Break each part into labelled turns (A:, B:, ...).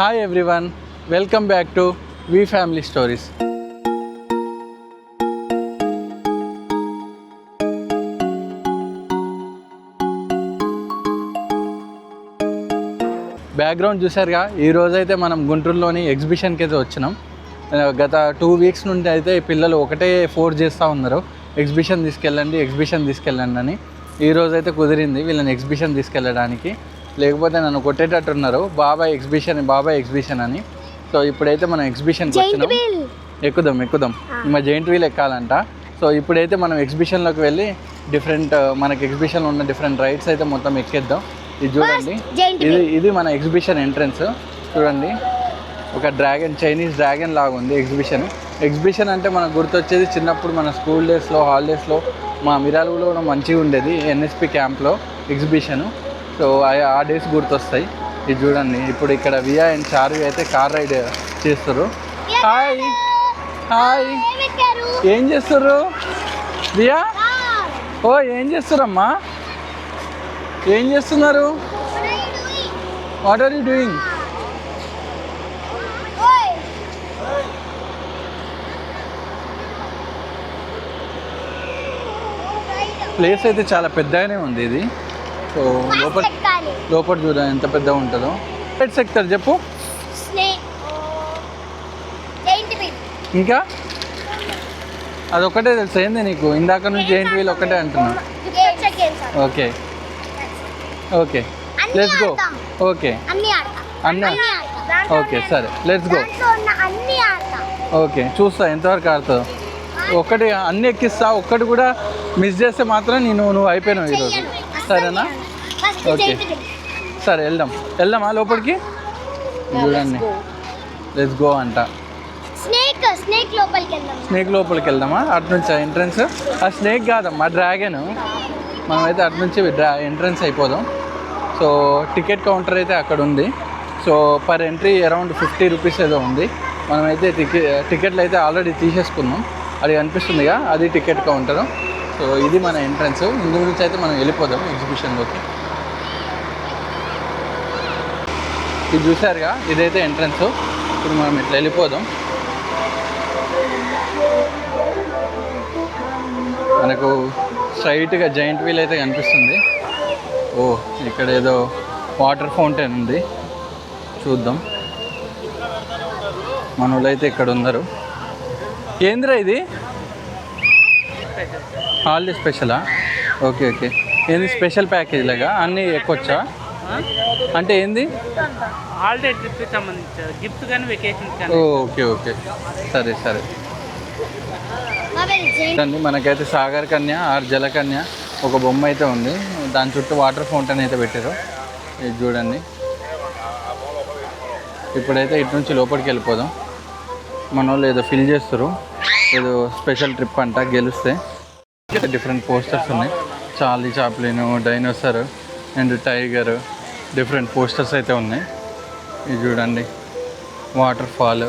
A: Hi everyone, welcome back to We Family Stories. Background చూసారుగా, ఈరోజైతే మనం గుంటూరులోని ఎగ్జిబిషన్కి అయితే వచ్చినాం. గత 2 వీక్స్ నుండి అయితే పిల్లలు ఒకటే ఫోర్స్ చేస్తూ ఉన్నారు, ఎగ్జిబిషన్ తీసుకెళ్ళండి అని. ఈరోజైతే కుదిరింది వీళ్ళని ఎగ్జిబిషన్ తీసుకెళ్ళడానికి, లేకపోతే నన్ను కొట్టేటట్టున్నారు బాబాయ్ ఎగ్జిబిషన్ అని. సో ఇప్పుడైతే మనం ఎగ్జిబిషన్కి వచ్చినాం. ఎక్కుదాం మా జైంట్ వీల్ ఎక్కాలంట. సో ఇప్పుడైతే మనం ఎగ్జిబిషన్లోకి వెళ్ళి మనకి ఎగ్జిబిషన్లో ఉన్న డిఫరెంట్ రైడ్స్ అయితే మొత్తం ఎక్కేద్దాం. ఇది చూడండి, ఇది మన ఎగ్జిబిషన్ ఎంట్రన్స్. చూడండి, ఒక చైనీస్ డ్రాగన్ లాగా ఉంది ఎగ్జిబిషన్ అంటే మనకు గుర్తొచ్చేది చిన్నప్పుడు మన స్కూల్ డేస్లో, హాలిడేస్లో మా మిరాలులో కూడా మంచిగా ఉండేది ఎన్ఎస్పి క్యాంప్లో ఎగ్జిబిషను. సో ఆ డేస్ గుర్తొస్తాయి. ఇది చూడండి, ఇప్పుడు ఇక్కడ వియా అండ్ చార్వి అయితే కార్ రైడ్ చేస్తారు. హాయ్ ఏం చేస్తారు వియా? ఓ ఏం చేస్తారమ్మా, ఏం చేస్తున్నారు? What are you doing? Place అయితే చాలా పెద్దగానే ఉంది ఇది. సో లోపల చూడండి ఎంత పెద్దగా ఉంటుందో. రైట్ సెక్టర్ చెప్పు. ఇంకా అదొక్కటే తెలుసు ఏంది నీకు? ఇందాక నుంచి జైంట్ వీల్ ఒక్కటే అంటున్నా. Okay let's go. ఓకే అన్నీ ఓకే సరే లెట్స్ గో. ఓకే చూస్తా ఎంతవరకు ఆడుతుందో. ఒక్కటి అన్నీ ఎక్కిస్తా, ఒక్కటి కూడా మిస్ చేస్తే మాత్రం నువ్వు అయిపోయినావు ఈరోజు, సరేనా? ఓకే సరే వెళ్దామా లోపలికి? చూడండి లెట్స్ గో అంట. స్నేక్ లోపలికి వెళ్దామా? అటు నుంచి ఎంట్రన్స్. ఆ స్నేక్ కాదమ్మా, డ్రాగన్. మనమైతే అటు నుంచి ఎంట్రన్స్ అయిపోదాం. సో టికెట్ కౌంటర్ అయితే అక్కడ ఉంది. So per entry around 50 rupees ఏదో ఉంది. మనమైతే టికెట్లు అయితే ఆల్రెడీ తీసేసుకున్నాం. అది కనిపిస్తుందిగా, అది టికెట్ కౌంటరు. సో ఇది మన ఎంట్రన్స్. ఇందు నుంచి అయితే మనం వెళ్ళిపోదాం ఎగ్జిబిషన్లోకి. ఇది చూసారుగా, ఇదైతే ఎంట్రన్స్. ఇప్పుడు మనం ఇట్లా వెళ్ళిపోదాం. మనకు స్ట్రైట్గా జైంట్ వీల్ అయితే కనిపిస్తుంది. ఓ ఇక్కడ ఏదో వాటర్ ఫౌంటైన్ ఉంది, చూద్దాం. మన వాళ్ళు అయితే ఇక్కడ ఉన్నారు. ఏందిరా ఇది? హాలిడే స్పెషలా? ఓకే ఏంది స్పెషల్ ప్యాకేజ్ లాగా అన్నీ ఎక్కొచ్చా అంటే ఏంది?
B: హాలిడే ట్రిప్కి సంబంధించి గిఫ్ట్ కానీ వెకేషన్ కానీ.
A: ఓకే సరే అండి. మనకైతే సాగర్ కన్య ఆర్ జలకన్య ఒక బొమ్మ అయితే ఉంది. దాని చుట్టూ వాటర్ ఫౌంటైన్ అయితే పెట్టారు. ఇది చూడండి. ఇప్పుడైతే ఇటు నుంచి లోపలికి వెళ్ళిపోదాం. మన వాళ్ళు ఏదో ఫిల్ చేస్తారు, ఏదో స్పెషల్ ట్రిప్ అంట గెలిస్తే. డిఫరెంట్ పోస్టర్స్ ఉన్నాయి. Charlie Chaplin, dinosaur and tiger, different posters అయితే ఉన్నాయి. ఇది చూడండి, వాటర్ ఫాల్,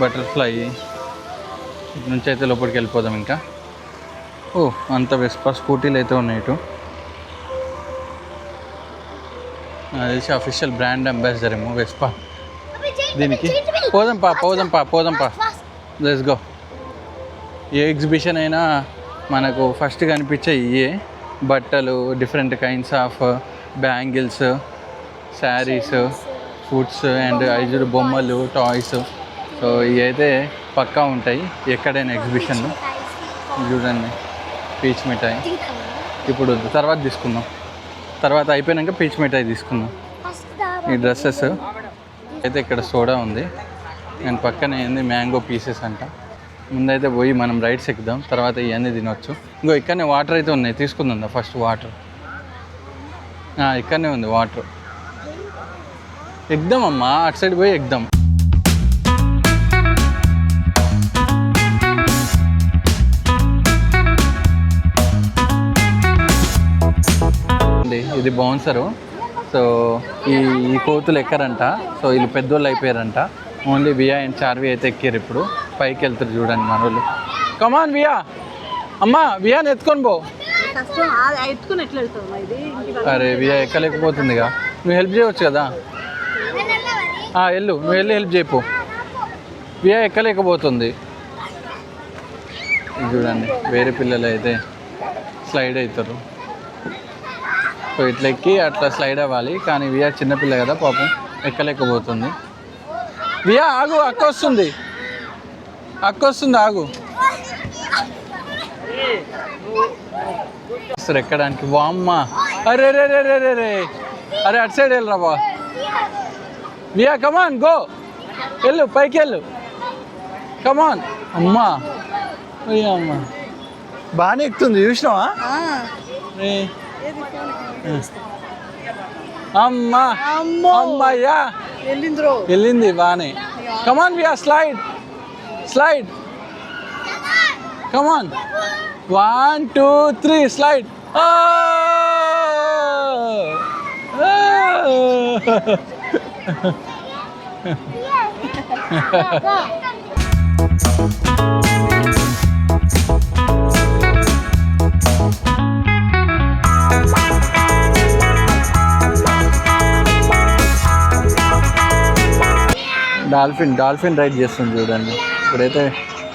A: బటర్ఫ్లై. ఇటు నుంచి అయితే లోపలికి వెళ్ళిపోదాం. ఇంకా అంత వెస్పా స్కూటీలు అయితే ఉన్నాయి ఇటు. అది అఫీషియల్ బ్రాండ్ అంబాసిడర్ ఏమో వెస్పా దీనికి. పోదాం పా లెట్స్ గో. ఏ ఎగ్జిబిషన్ అయినా మనకు ఫస్ట్ కనిపించే ఇవే బట్టలు, different kinds of bangles, sarees, foods and ఐజుడు బొమ్మలు, టాయ్స్. సో ఇవి అయితే పక్కా ఉంటాయి ఎక్కడైనా ఎగ్జిబిషన్లో. చూడండి, పీచ్ మిఠాయి ఇప్పుడు తర్వాత తీసుకుందాం. తర్వాత అయిపోయాక పీచ్ మిఠాయి తీసుకుందాం. ఈ డ్రెస్సెస్ అయితే ఇక్కడ సోడా ఉంది అండ్ పక్కన ఏంది మ్యాంగో పీసెస్ అంట. ముందైతే పోయి మనం రైడ్స్ ఎక్కుదాం, తర్వాత ఇవన్నీ తినొచ్చు. ఇంకో ఇక్కడనే వాటర్ అయితే ఉన్నాయి, తీసుకుందా ఫస్ట్ వాటర్. ఇక్కడనే ఉంది వాటర్. ఎక్కుదాం అమ్మా, అటు సైడ్ పోయి ఎక్కుదాం. ఇది బౌన్సరు. సో ఈ కోతులు ఎక్కరంట. సో వీళ్ళు పెద్దోళ్ళు అయిపోయారంట. ఓన్లీ వియా అండ్ చార్వి అయితే ఎక్కారు. ఇప్పుడు పైకి వెళ్తారు. చూడండి మన వాళ్ళు. కమాన్ వియా, అమ్మా వియాని ఎత్తుకొని పో. అరే వియా ఎక్కలేకపోతుందిగా, నువ్వు హెల్ప్ చేయవచ్చు కదా. వెళ్ళు నువ్వు వెళ్ళి హెల్ప్ చేయపు. వియా ఎక్కలేకపోతుంది. ఇది చూడండి వేరే పిల్లలు అయితే స్లైడ్ అవుతారు. సో ఇట్లా ఎక్కి అట్లా స్లైడ్ అవ్వాలి, కానీ వియా చిన్నపిల్ల కదా పాపం ఎక్కలేకపోతుంది. వియా ఆగు, అక్క వస్తుంది ఆగు. సరే ఎక్కడానికి వామ్మ. అరే రే రే రే రే రే అరే అటు సైడ్ వెళ్ళరా బా. వియా కమాన్ గో, వెళ్ళు పైకి వెళ్ళు, కమాన్. అమ్మా అమ్మా బాగానే ఎక్కుతుంది చూసినావా? అమ్మా అమ్మాయ్యా వెళ్ళింది బాగానే. కమాన్ వియా స్లైడ్ కమాన్ 1 2 3 స్లైడ్. డాల్ఫిన్ రైడ్ చేస్తుంది చూడండి. ఇప్పుడైతే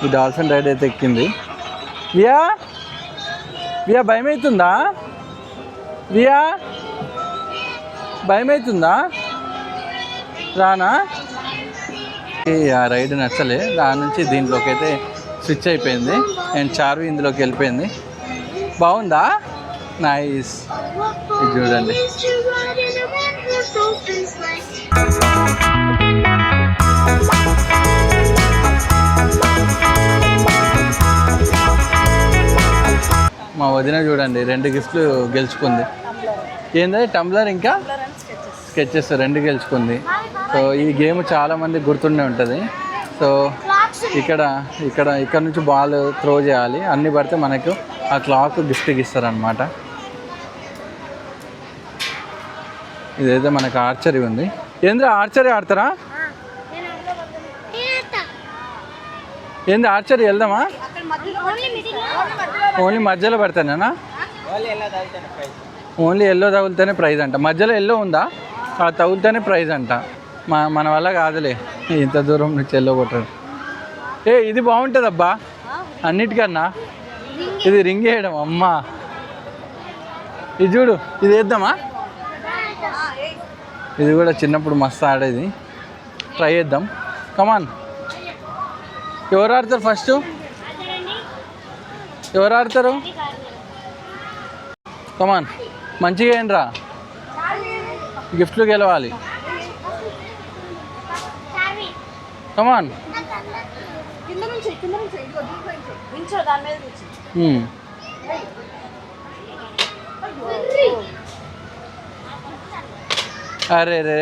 A: ఈ డాల్ఫిన్ రైడ్ అయితే ఎక్కింది. వియా భయం అవుతుందా? వియా భయం అవుతుందా? రానా? ఆ రైడ్ నచ్చలే, దాని నుంచి దీంట్లోకి అయితే స్విచ్ అయిపోయింది అండ్ చార్వి ఇందులోకి వెళ్ళిపోయింది. బాగుందా? నైస్. ఇది చూడండి. మా వదిన చూడండి 2 గిఫ్ట్లు గెలుచుకుంది. ఏంది టంబ్లర్ ఇంకా స్కెచెస్ 2 గెలుచుకుంది. సో ఈ గేమ్ చాలామంది గుర్తుండే ఉంటుంది. సో ఇక్కడ నుంచి బాల్ త్రో చేయాలి, అన్నీ పడితే మనకు ఆ క్లాక్ గిఫ్ట్కి ఇస్తారనమాట. ఇదైతే మనకు ఆర్చరీ ఉంది. ఏంద్రా ఆర్చరీ ఆడతారా? ఏంది ఆర్చరీ వెళ్దామా? ఓన్లీ మధ్యలో పడతానేనా? ఓన్లీ ఎల్లో తగులుతూనే ప్రైజ్ అంట. మధ్యలో ఎల్లో ఉందా? అది తగులుతూనే ప్రైజ్ అంట. మన వల్ల కాదులే ఇంత దూరం నుంచి ఎల్లో కొట్టడం. ఇది బాగుంటుంది అబ్బా అన్నిటికన్నా. ఇది రింగ్ వేయడం. అమ్మా ఇది చూడు, ఇది వేద్దామా? ఇది కూడా చిన్నప్పుడు మస్తు ఆడేది, ట్రై చేద్దాం. కమాన్. ఎవరు ఆడతారు ఫస్ట్? ఎవరు ఆడతారు? కమాన్ మంచిగా ఏంటి రా, గిఫ్ట్లు గెలవాలి. కమాన్. అరే రే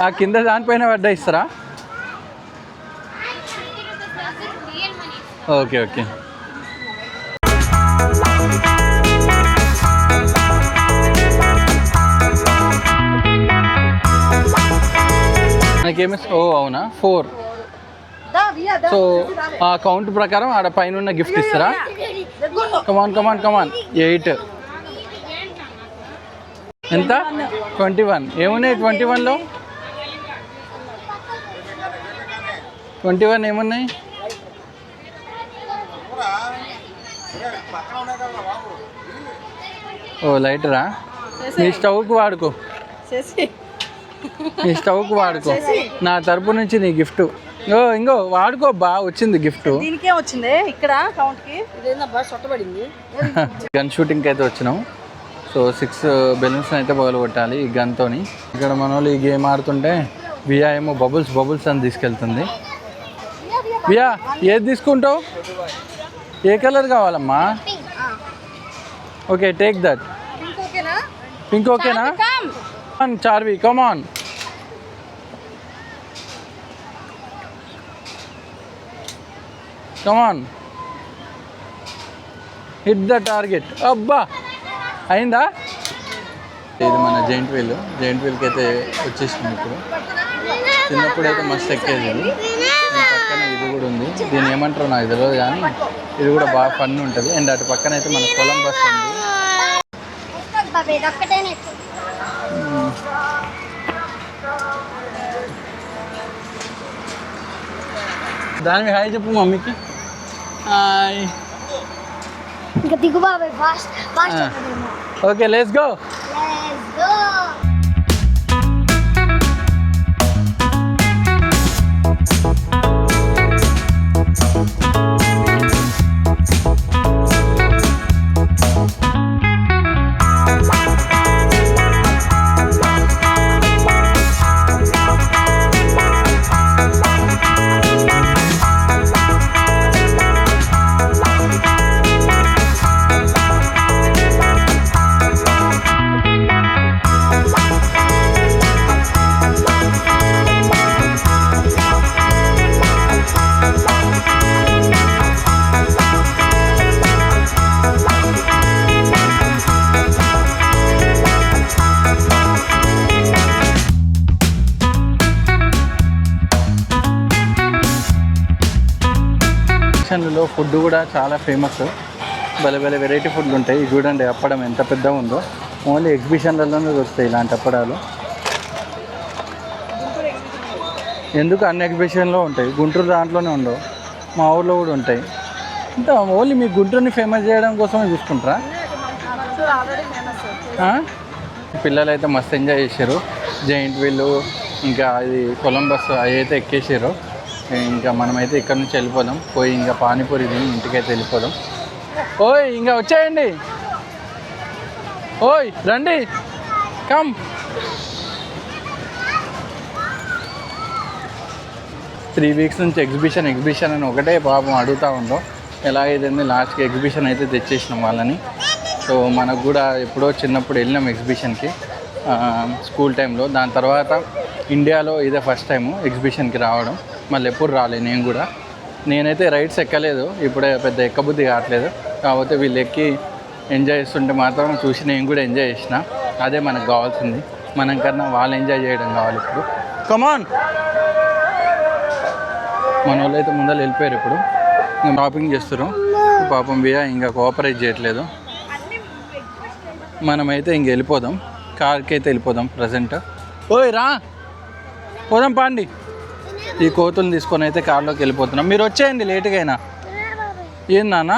A: ఆ కింద దానిపైన పడ్డా ఇస్తారా? Okay okay. మనకేమి అవునా 4. సో ఆ కౌంట్ ప్రకారం ఆడ పైన ఉన్న గిఫ్ట్ ఇస్తారా? కమాన్ 8. ఎంత? 21. ఏమున్నాయి 21లో? 21 ఏమున్నాయి? ఓ లైటరా? నీ స్టవ్కి వాడుకో, నా తరపు నుంచి నీ గిఫ్ట్. ఇంకో వాడుకో బా, వచ్చింది గిఫ్ట్. గన్ షూటింగ్కి అయితే వచ్చినాం. సో 6 బెలూన్స్ అయితే పగలు కొట్టాలి ఈ గన్తోని. ఇక్కడ మన వాళ్ళు ఈ గేమ్ ఆడుతుంటే వియా ఏమో బబుల్స్ అని తీసుకెళ్తుంది. వియా ఏది తీసుకుంటావు? ఏ కలర్ కావాలమ్మా? Okay take that. పింక్ ఓకేనా? Charvi come on. Hit the target. అబ్బా అయిందా? ఇది మన జైంట్ వీల్కి అయితే వచ్చేసింది. ఇప్పుడు చిన్నప్పుడు అయితే మస్తు ఎక్కేది. ఇది పక్కన ఇది కూడా ఉంది, దీన్ని ఏమంటారో నాకు తెలియదు, కానీ ఇది కూడా బాగా ఫన్ ఉంటుంది. అండ్ అటు పక్కన అయితే మన కొలంబస్ ఉంది.
C: బాబాయ్ ఇది ఒక్కటే నెట్.
A: దాని హాయ్ చెప్పు మమ్మీకి. హాయ్.
C: ఇంకా దిగు బాబాయ్ fast fast.
A: Okay let's go.
C: Let's go.
A: లో ఫుడ్ కూడా చాలా ఫేమస్. భలే భలే వెరైటీ ఫుడ్లు ఉంటాయి. చూడండి అప్పడం ఎంత పెద్దగా ఉందో. ఓన్లీ ఎగ్జిబిషన్లలోనే దొరుకుతాయి ఇలాంటి అప్పడాలు. ఎందుకు అన్ని ఎగ్జిబిషన్లో ఉంటాయి, గుంటూరు దాంట్లోనే ఉండవు, మా ఊర్లో కూడా ఉంటాయి. అంటే ఓన్లీ మీ గుంటూరుని ఫేమస్ చేయడం కోసమే చూసుకుంటారా? పిల్లలు అయితే మస్తు ఎంజాయ్ చేశారు. జైంట్ వీల్ ఇంకా అది కొలంబస్ అవి అయితే ఎక్కేసారు. ఇంకా మనమైతే ఇక్కడ నుంచి వెళ్ళిపోదాం. పోయి ఇంకా పానీపూరి తిని ఇంటికైతే వెళ్ళిపోదాం. ఓయ్ ఇంకా వచ్చేయండి. ఓయ్ రండి, కమ్. త్రీ వీక్స్ నుంచి ఎగ్జిబిషన్ అని ఒకటే పాపం అడుగుతూ ఉందో. ఎలాగైతే లాస్ట్కి ఎగ్జిబిషన్ అయితే తెచ్చేసినాం వాళ్ళని. సో మనకు కూడా ఎప్పుడో చిన్నప్పుడు వెళ్ళినాం ఎగ్జిబిషన్కి స్కూల్ టైంలో. దాని తర్వాత ఇండియాలో ఇదే ఫస్ట్ టైము ఎగ్జిబిషన్కి రావడం. మళ్ళీ ఎప్పుడు రాలేదు నేను కూడా. నేనైతే రైడ్స్ ఎక్కలేదు, ఇప్పుడే పెద్ద ఎక్కబుద్ధి కావట్లేదు. కాకపోతే వీళ్ళు ఎక్కి ఎంజాయ్ చేస్తుంటే మాత్రం చూసి నేను కూడా ఎంజాయ్ చేసిన. అదే మనకు కావాల్సింది. మనం కన్నా వాళ్ళు ఎంజాయ్ చేయడం కావాలి ఇప్పుడు. కమాన్. మన వాళ్ళు అయితే ముందర వెళ్ళిపోయారు. ఇప్పుడు ఇంకా షాపింగ్ చేస్తారు. పాపం బియ్య ఇంకా కోఆపరేట్ చేయట్లేదు. మనమైతే ఇంక వెళ్ళిపోదాం, కార్కి అయితే వెళ్ళిపోదాం ప్రజెంట్. ఓయ్ రా పోదాం పాండి. ఈ కోతులు తీసుకొని అయితే కార్లోకి వెళ్ళిపోతున్నాం. మీరు వచ్చేయండి లేటుగా అయినా. ఏం నాన్న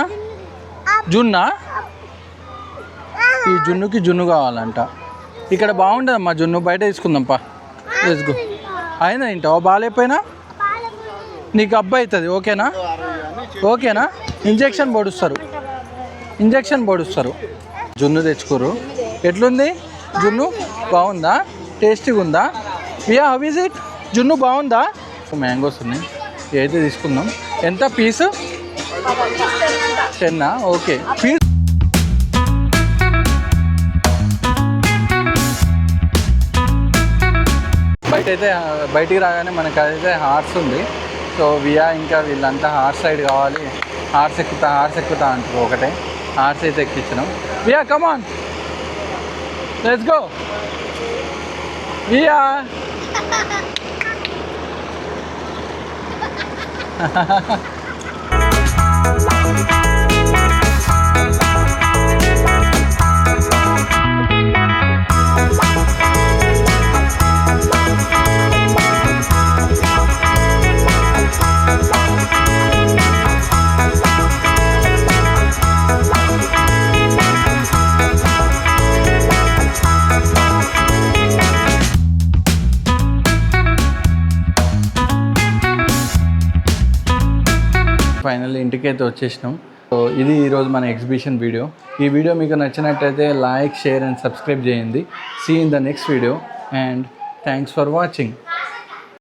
A: జున్నా? ఈ జున్నుకి జున్ను కావాలంట. ఇక్కడ బాగుంటుందమ్మా జున్ను, బయట తీసుకుందాంపా. వేసుకో. అయినా తింటావా బాగాలేకపోయినా? నీకు అబ్బాయి అవుతుంది. ఓకేనా? ఓకేనా? ఇంజెక్షన్ పొడుస్తారు. జున్ను తెచ్చుకోరు. ఎట్లుంది జున్ను? బాగుందా? టేస్టీగా ఉందా? Via how is it? జున్ను బాగుందా? మ్యాంగోస్ ఉన్నాయి, అయితే తీసుకుందాం. ఎంత పీసు? 10. Okay piece. బయటికి రాగానే మనకు అదైతే హార్స్ ఉంది. సో వియా ఇంకా వీళ్ళంతా హార్స్ సైడ్ కావాలి, హార్స్ ఎక్కుతా అంటారు. ఒకటే హార్స్ అయితే ఎక్కించినాం. Viya come on let's go. Viya finally ఇంటికైతే వచ్చేసినాం. సో ఇది ఈరోజు మన ఎగ్జిబిషన్ వీడియో. ఈ వీడియో మీకు నచ్చినట్టయితే లైక్, షేర్ అండ్ సబ్స్క్రైబ్ చేయండి. See in the next video and thanks for watching.